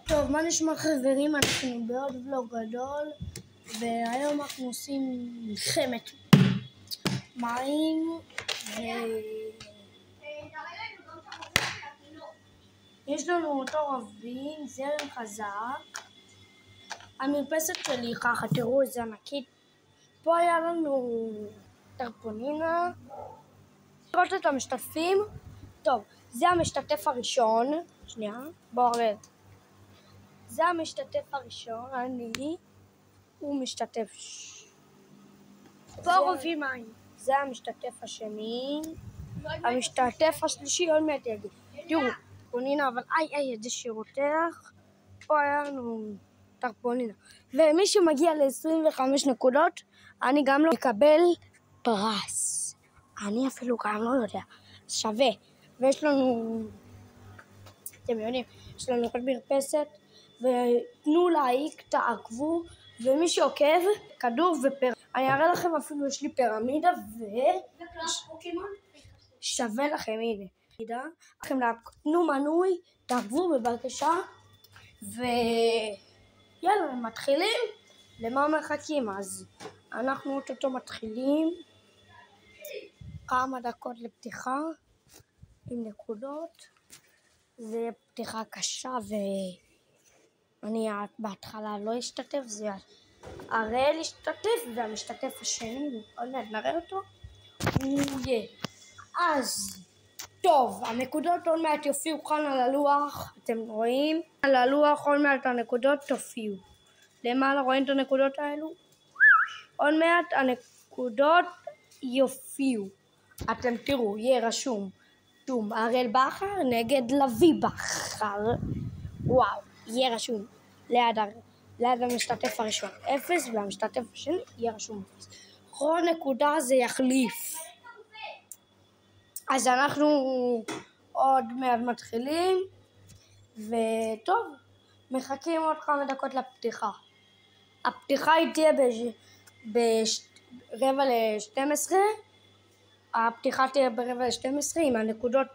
טוב, מה נשמע חברים? אנחנו בעוד ולוג גדול, והיום אנחנו עושים מלחמת מים, יש לנו אותו רבים, זרם חזק. המרפסת שלי ככה, תראו איזה ענקית. פה היה לנו טרפונינה. לראות את המשתתפים. טוב, זה המשתתף הראשון. שנייה, בואו רד. זה המשתתף הראשון, אני. הוא משתתף. פה רבים מים. זה המשתתף השני. המשתתף השלישי עוד מעט יגיד. תראו, טרפונינה, אבל איי, זה שירותך. פה היה לנו טרפונינה. ומי שמגיע ל-25 נקודות, אני גם לא מקבל פרס. אני אפילו גם לא יודע. שווה. ויש לנו, אתם יודעים, יש לנו עוד מרפסת, ותנו לייק, תעקבו, ומי שעוקב, כדור ופירמידה. אני אראה לכם אפילו, יש לי פירמידה, שווה לכם, הנה. תנו מנוי, תעקבו בבקשה, ויאללה, מתחילים? למה מחכים? אז אנחנו אותו מתחילים. כמה דקות לפתיחה, עם נקודות. זה פתיחה קשה, ואני בהתחלה לא אשתתף, זה הראל ישתתף, והמשתתף השני, עוד מעט נראה אותו, הוא יהיה. אז, טוב, הנקודות עוד מעט יופיעו כאן על הלוח, אתם רואים? על הלוח עוד מעט הנקודות תופיעו. למעלה רואים את הנקודות האלו? עוד מעט הנקודות יופיעו. אתם תראו, יהיה רשום. הראל בכר נגד לוי בכר. וואו, יהיה רשום. ליד המשתתף הראשון 0, והמשתתף השני יהיה רשום 0. כל נקודה זה יחליף. אז אנחנו עוד מעט מתחילים, וטוב, מחכים עוד כמה דקות לפתיחה. הפתיחה היא תהיה ב-11:45. הפתיחה תהיה ב-11:45 עם הנקודות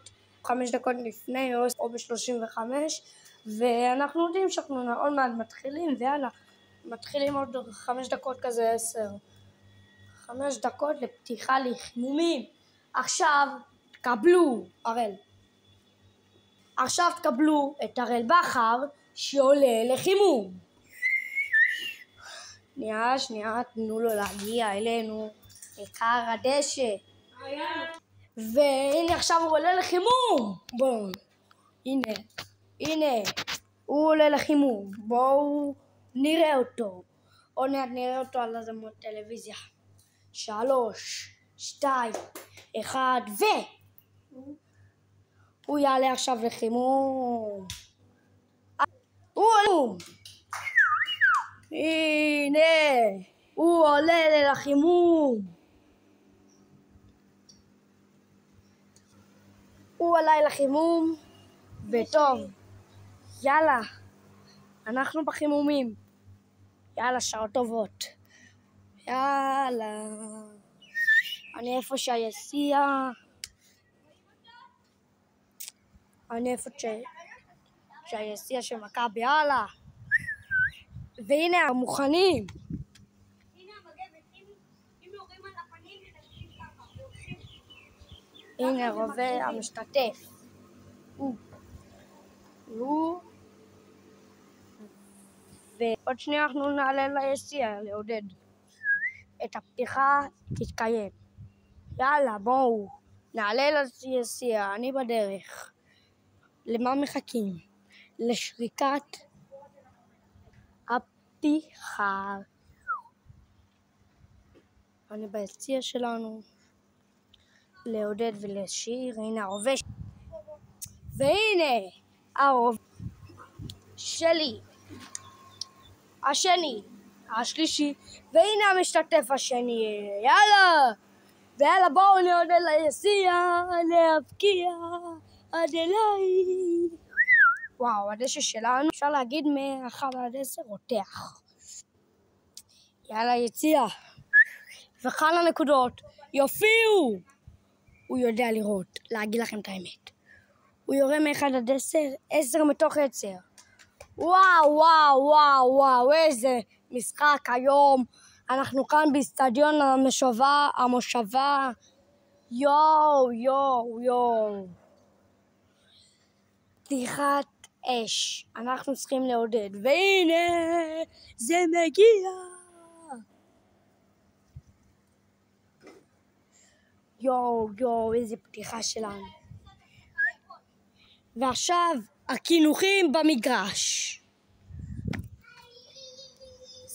5 דקות לפני או ב-35, ואנחנו יודעים שאנחנו עוד מעט מתחילים, ויאללה, מתחילים עוד 5 דקות כזה, 10. 5 דקות לפתיחה לחימומים. עכשיו תקבלו, הראל. עכשיו תקבלו את הראל בכר שעולה לחימום. שנייה, תנו לו להגיע אלינו, לכר הדשא. והנה עכשיו הוא עולה לחימום. בואו, הנה, הוא עולה לחימום. בואו נראה אותו. עוד מעט נראה אותו על הזמות טלוויזיה. 3, 2, 1, הוא יעלה עכשיו לחימום. הנה, הוא עולה לחימום. הוא עלה לחימום, וטוב, יאללה, אנחנו בחימומים. יאללה, שעות טובות. יאללה. אני איפה שהיציע. שהיציע של מכבי, יאללה. והנה, מוכנים. הנה רובה המשתתף. הוא. ועוד שנייה אנחנו נעלה ליציע לעודד. את הפתיחה תתקיים. יאללה, בואו. נעלה ליציע, אני בדרך. למה מחכים? לשריקת הפתיחה. אני ביציע שלנו. לעודד ולשיר, הנה הרובה. והנה הרובה שלי. השני, השלישי, והנה המשתתף השני. יאללה! ויאללה בואו נעודד ליציע, להבקיע עד אליי. וואו, הדשא שלנו, אפשר להגיד מ-1-10 רותח. יאללה יציע. וכאן הנקודות יופיעו. הוא יודע לראות, להגיד לכם את האמת. הוא יורה מ-1-10, 10 מתוך 10. וואו, וואו, וואו, וואו, איזה משחק היום. אנחנו כאן באצטדיון המושבה. יואו, יואו, יואו. פתיחת אש. אנחנו צריכים לעודד. והנה, זה מגיע. יואו, יואו, איזה פתיחה שלנו. ועכשיו, הכינוכים במגרש.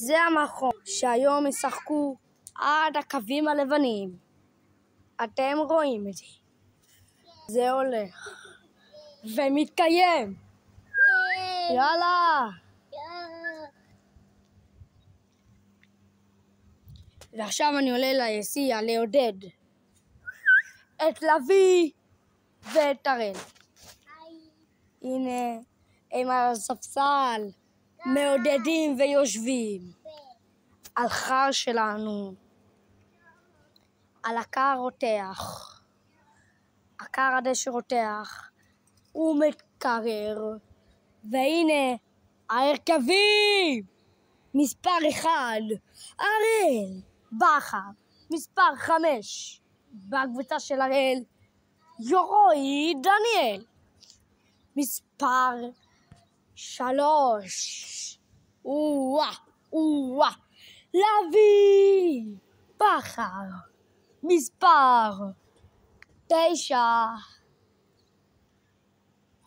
זה המכון שהיום ישחקו עד הקווים הלבנים. אתם רואים את זה. זה הולך. ומתקיים. יאללה. ועכשיו אני עולה ליציע לעודד את לוי ואת הראל. הנה, הם על הספסל, מעודדים ויושבים. על חר שלנו, על הקר רותח. הקר הדשא רותח, הוא מתקרר. והנה, ההרכבים! מספר 1, הראל, בכר. מספר 5, בקבוצה של הראל, יורוי דניאל. מספר 3, לוי בכר. מספר 9,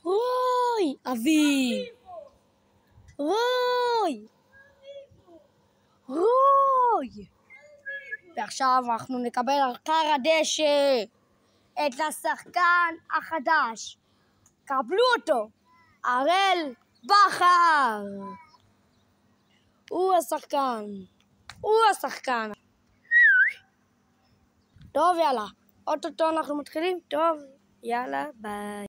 רוי אבי. רוי. ועכשיו אנחנו נקבל על קר הדשא את השחקן החדש. קבלו אותו, הראל בכר. הוא השחקן. טוב, יאללה. אוטוטו אנחנו מתחילים. טוב, יאללה, ביי.